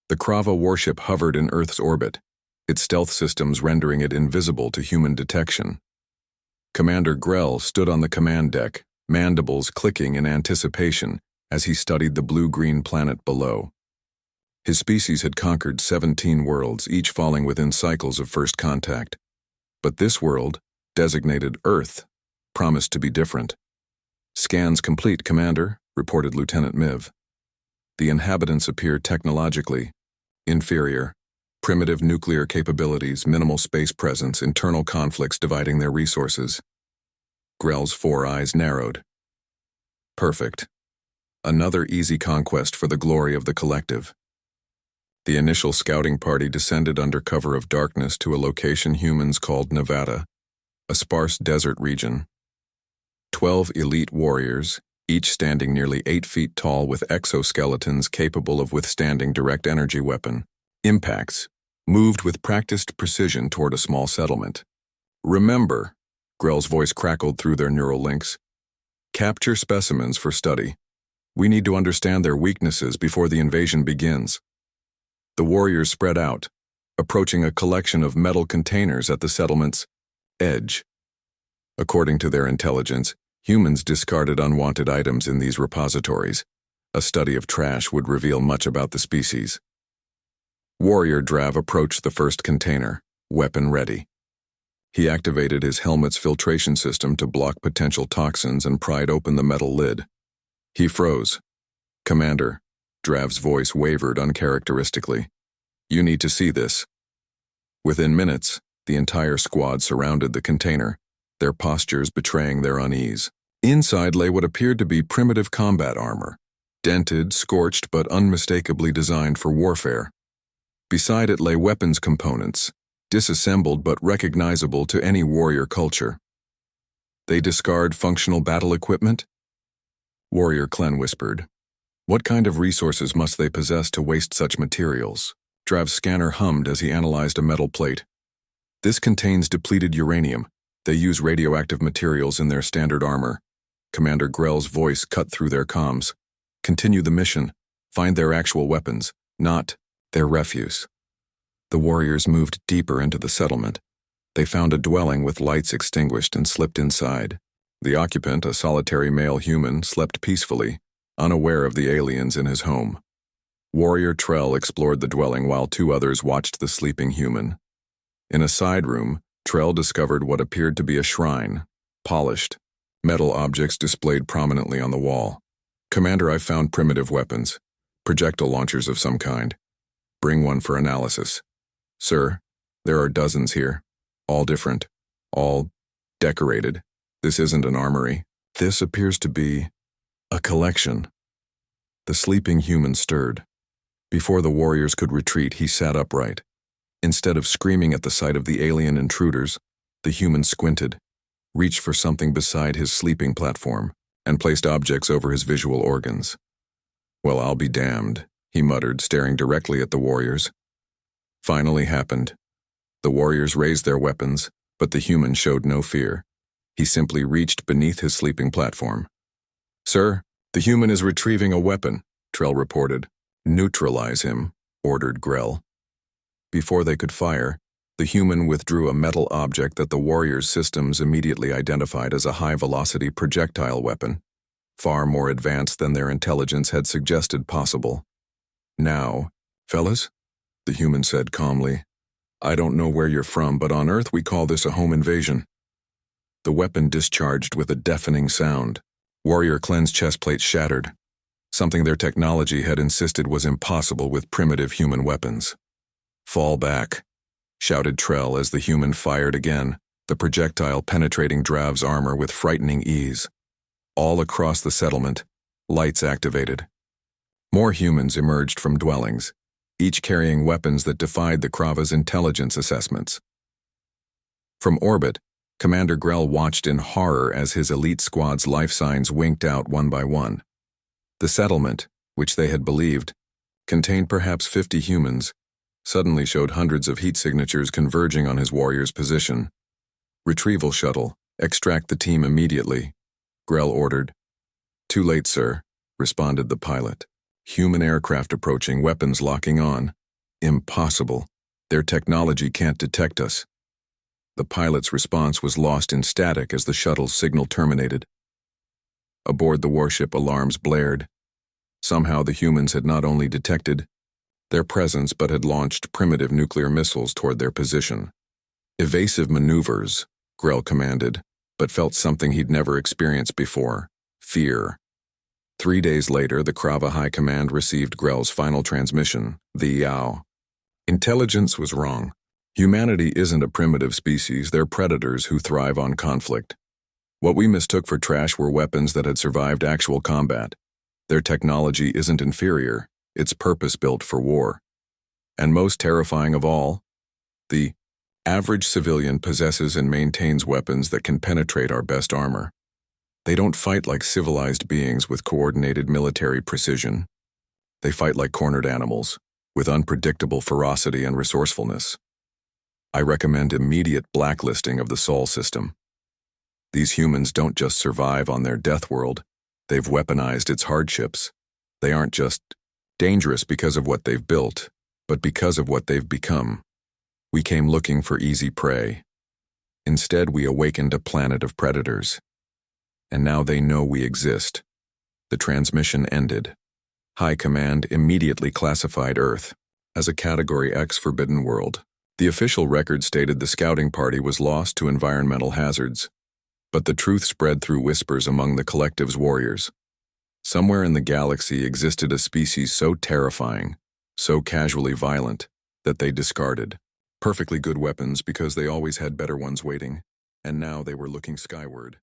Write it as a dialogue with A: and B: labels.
A: The Krava warship hovered in Earth's orbit, its stealth systems rendering it invisible to human detection. Commander Grell stood on the command deck, mandibles clicking in anticipation as he studied the blue-green planet below. His species had conquered 17 worlds, each falling within cycles of first contact. But this world, designated Earth, promised to be different. "Scans complete, Commander," reported Lieutenant Miv. The inhabitants appeared technologically inferior. Primitive nuclear capabilities, minimal space presence, internal conflicts dividing their resources. Grell's 4 eyes narrowed. Perfect. Another easy conquest for the glory of the collective. The initial scouting party descended under cover of darkness to a location humans called Nevada, a sparse desert region. 12 elite warriors, each standing nearly 8 feet tall with exoskeletons capable of withstanding direct energy weapon impacts, moved with practiced precision toward a small settlement. "Remember," Grell's voice crackled through their neural links, "capture specimens for study. We need to understand their weaknesses before the invasion begins." The warriors spread out, approaching a collection of metal containers at the settlement's edge. According to their intelligence, humans discarded unwanted items in these repositories. A study of trash would reveal much about the species. Warrior Drav approached the first container, weapon ready. He activated his helmet's filtration system to block potential toxins and pried open the metal lid. He froze. "Commander," Drav's voice wavered uncharacteristically. "You need to see this." Within minutes, the entire squad surrounded the container, their postures betraying their unease. Inside lay what appeared to be primitive combat armor, dented, scorched, but unmistakably designed for warfare. Beside it lay weapons components, disassembled but recognizable to any warrior culture. "They discard functional battle equipment?" Warrior Klen whispered. "What kind of resources must they possess to waste such materials?" Drav's scanner hummed as he analyzed a metal plate. "This contains depleted uranium. They use radioactive materials in their standard armor." Commander Grell's voice cut through their comms. "Continue the mission. Find their actual weapons, not their refuse." The warriors moved deeper into the settlement. They found a dwelling with lights extinguished and slipped inside. The occupant, a solitary male human, slept peacefully, unaware of the aliens in his home. Warrior Trell explored the dwelling while 2 others watched the sleeping human. In a side room, Trell discovered what appeared to be a shrine, polished, metal objects displayed prominently on the wall. "Commander, I've found primitive weapons, projectile launchers of some kind. Bring one for analysis." "Sir, there are dozens here, all different, all decorated. This isn't an armory. This appears to be a collection." The sleeping human stirred. Before the warriors could retreat, he sat upright. Instead of screaming at the sight of the alien intruders, the human squinted, reached for something beside his sleeping platform, and placed objects over his visual organs. "Well, I'll be damned," he muttered, staring directly at the warriors. Finally happened. The warriors raised their weapons, but the human showed no fear. He simply reached beneath his sleeping platform. "Sir, the human is retrieving a weapon," Trell reported. "Neutralize him," ordered Grell. Before they could fire, the human withdrew a metal object that the warriors' systems immediately identified as a high-velocity projectile weapon, far more advanced than their intelligence had suggested possible. "Now, fellas," the human said calmly, "I don't know where you're from, but on Earth we call this a home invasion." The weapon discharged with a deafening sound. Warrior Klen's chestplate shattered, something their technology had insisted was impossible with primitive human weapons. "Fall back," shouted Trell as the human fired again, the projectile penetrating Drav's armor with frightening ease. All across the settlement, lights activated. More humans emerged from dwellings, each carrying weapons that defied the Krava's intelligence assessments. From orbit, Commander Grell watched in horror as his elite squad's life signs winked out one by one. The settlement, which they had believed contained perhaps 50 humans, suddenly showed hundreds of heat signatures converging on his warrior's position. "Retrieval shuttle, extract the team immediately," Grell ordered. "Too late, sir," responded the pilot. "Human aircraft approaching, weapons locking on." Impossible. Their technology can't detect us. The pilot's response was lost in static as the shuttle's signal terminated. Aboard the warship, alarms blared. Somehow the humans had not only detected their presence but had launched primitive nuclear missiles toward their position. Evasive maneuvers, Grell commanded, but felt something he'd never experienced before: fear. 3 days later, the Krava High Command received Grell's final transmission, the Yao. Intelligence was wrong. Humanity isn't a primitive species, they're predators who thrive on conflict. What we mistook for trash were weapons that had survived actual combat. Their technology isn't inferior, it's purpose-built for war. And most terrifying of all, the average civilian possesses and maintains weapons that can penetrate our best armor. They don't fight like civilized beings with coordinated military precision. They fight like cornered animals, with unpredictable ferocity and resourcefulness. I recommend immediate blacklisting of the Sol system. These humans don't just survive on their death world, they've weaponized its hardships. They aren't just dangerous because of what they've built, but because of what they've become. We came looking for easy prey. Instead, we awakened a planet of predators. And now they know we exist. The transmission ended. High Command immediately classified Earth as a Category X forbidden world. The official record stated the scouting party was lost to environmental hazards, but the truth spread through whispers among the collective's warriors. Somewhere in the galaxy existed a species so terrifying, so casually violent, that they discarded perfectly good weapons because they always had better ones waiting, and now they were looking skyward.